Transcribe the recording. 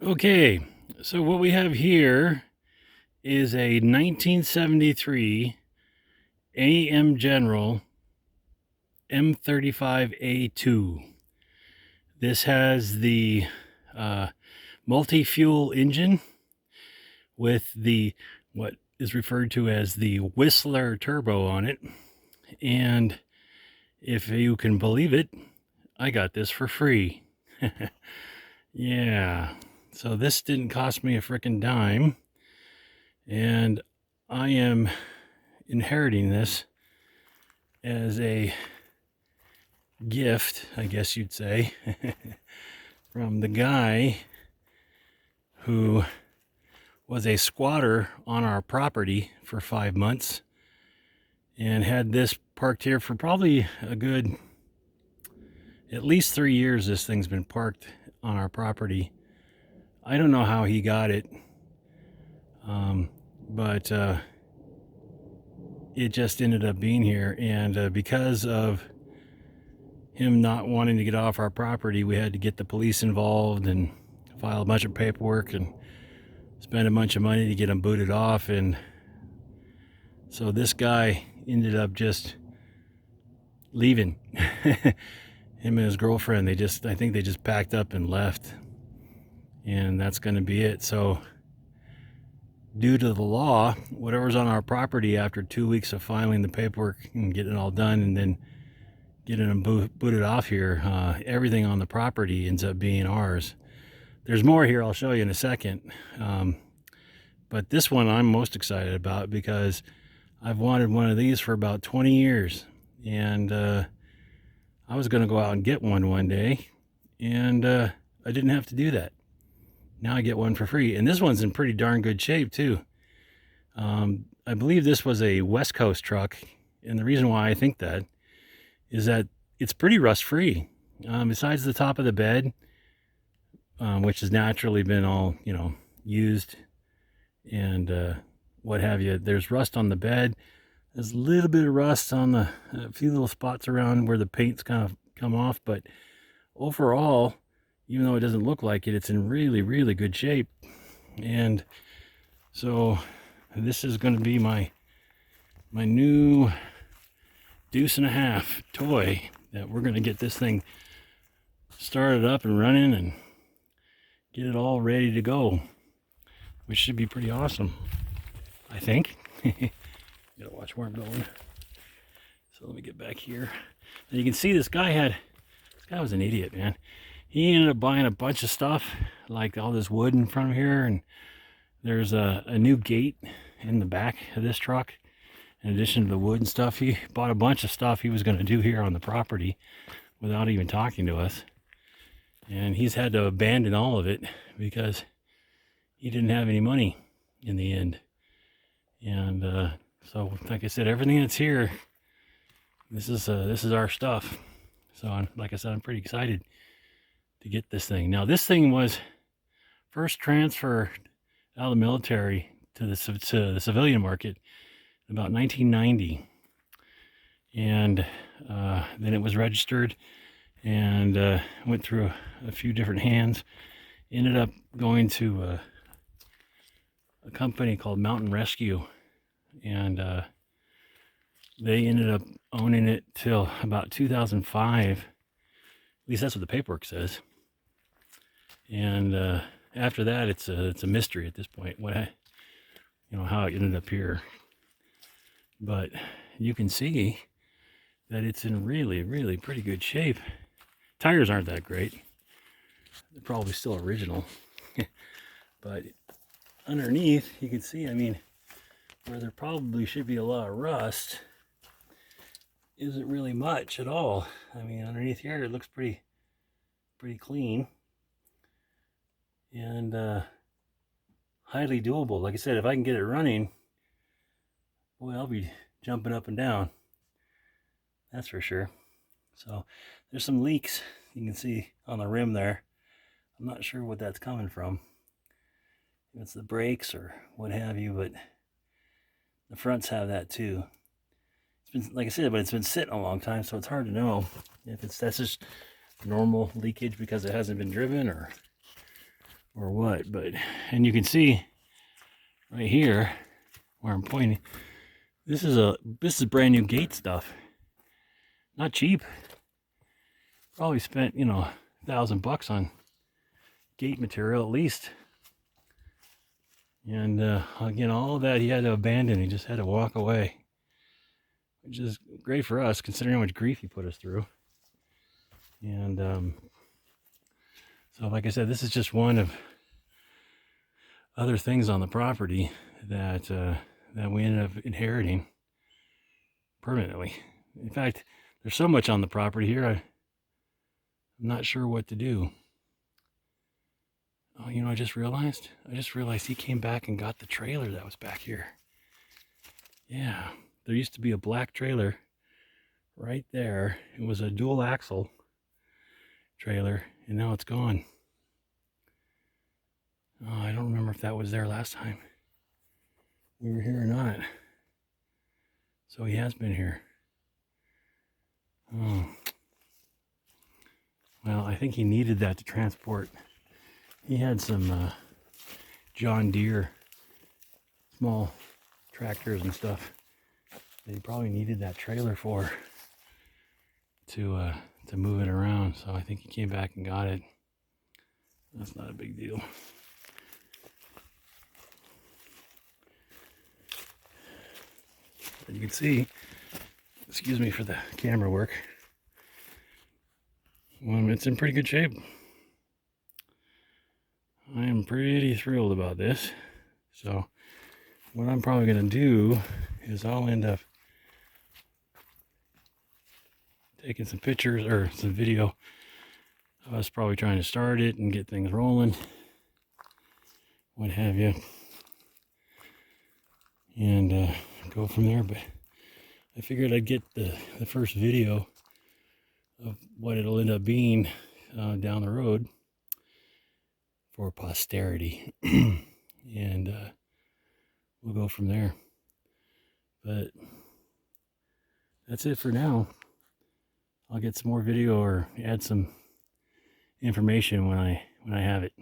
Okay, so what we have here is a 1973 AM General M35a2. This has the multi-fuel engine with the what is referred to as the Whistler turbo on it. And if you can believe it, I got this for free. Yeah, so this didn't cost me a frickin' dime, and I am inheriting this as a gift, I guess you'd say, from the guy who was a squatter on our property for 5 months and had this parked here for probably a good at least 3 years. This thing's been parked on our property. I don't know how he got it, but it just ended up being here, and because of him not wanting to get off our property, we had to get the police involved and file a bunch of paperwork and spend a bunch of money to get him booted off. And so this guy ended up just leaving. Him and his girlfriend, I think they just packed up and left, and that's going to be it. So due to the law, whatever's on our property after 2 weeks of filing the paperwork and getting it all done and then getting them booted off here, everything on the property ends up being ours. There's more here I'll show you in a second, but this one I'm most excited about because I've wanted one of these for about 20 years, and I was going to go out and get one day, and I didn't have to do that. Now I get one for free, and this one's in pretty darn good shape too. I believe this was a West Coast truck, and the reason why I think that is that it's pretty rust free. Besides the top of the bed, which has naturally been all, used and what have you, there's rust on the bed. There's a little bit of rust on a few little spots around where the paint's kind of come off, but overall, even though it doesn't look like it, it's in really, really good shape. And so this is going to be my new Deuce and a half toy that we're going to get this thing started up and running and get it all ready to go, which should be pretty awesome, I think. Gotta watch where I'm going. So let me get back here. And you can see this guy was an idiot, man. He ended up buying a bunch of stuff, like all this wood in front of here, and there's a new gate in the back of this truck. In addition to the wood and stuff, he bought a bunch of stuff he was going to do here on the property without even talking to us. And he's had to abandon all of it because he didn't have any money in the end. And so, like I said, everything that's here, this is our stuff. So, like I said, I'm pretty excited to get this thing. Now, this thing was first transferred out of the military to the civilian market in about 1990, and then it was registered and went through a few different hands. Ended up going to a company called Mountain Rescue, and they ended up owning it till about 2005. At least that's what the paperwork says. And after that, it's a mystery at this point how it ended up here. But you can see that it's in really, really pretty good shape. Tires aren't that great. They're probably still original. But underneath, you can see, where there probably should be a lot of rust, isn't really much at all. Underneath here, it looks pretty clean. And highly doable. Like I said, if I can get it running, boy, I'll be jumping up and down. That's for sure. So there's some leaks you can see on the rim there. I'm not sure what that's coming from. If it's the brakes or what have you, but the fronts have that too. It's been, like I said, but it's been sitting a long time, so it's hard to know if that's just normal leakage because it hasn't been driven or or what, but, and you can see right here where I'm pointing, this is brand new gate stuff. Not cheap. Probably spent, you know, $1,000 on gate material at least. And again, all of that he had to abandon. He just had to walk away, which is great for us considering how much grief he put us through. And so, like I said, this is just one of other things on the property that that we ended up inheriting permanently. In fact, there's so much on the property here, I'm not sure what to do. Oh, you know, I just realized he came back and got the trailer that was back here. Yeah, there used to be a black trailer right there. It was a dual axle trailer, and now it's gone. Oh, I don't remember if that was there last time we were here or not. So he has been here. Oh. Well, I think he needed that to transport. He had some John Deere small tractors and stuff that he probably needed that trailer for to move it around. So I think he came back and got it. That's not a big deal. But you can see, excuse me for the camera work, it's in pretty good shape. I am pretty thrilled about this. So what I'm probably going to do is I'll end up taking some pictures or some video of us probably trying to start it and get things rolling, what have you, and go from there. But I figured I'd get the first video of what it'll end up being down the road for posterity. And we'll go from there. But that's it for now. I'll get some more video or add some information when I have it.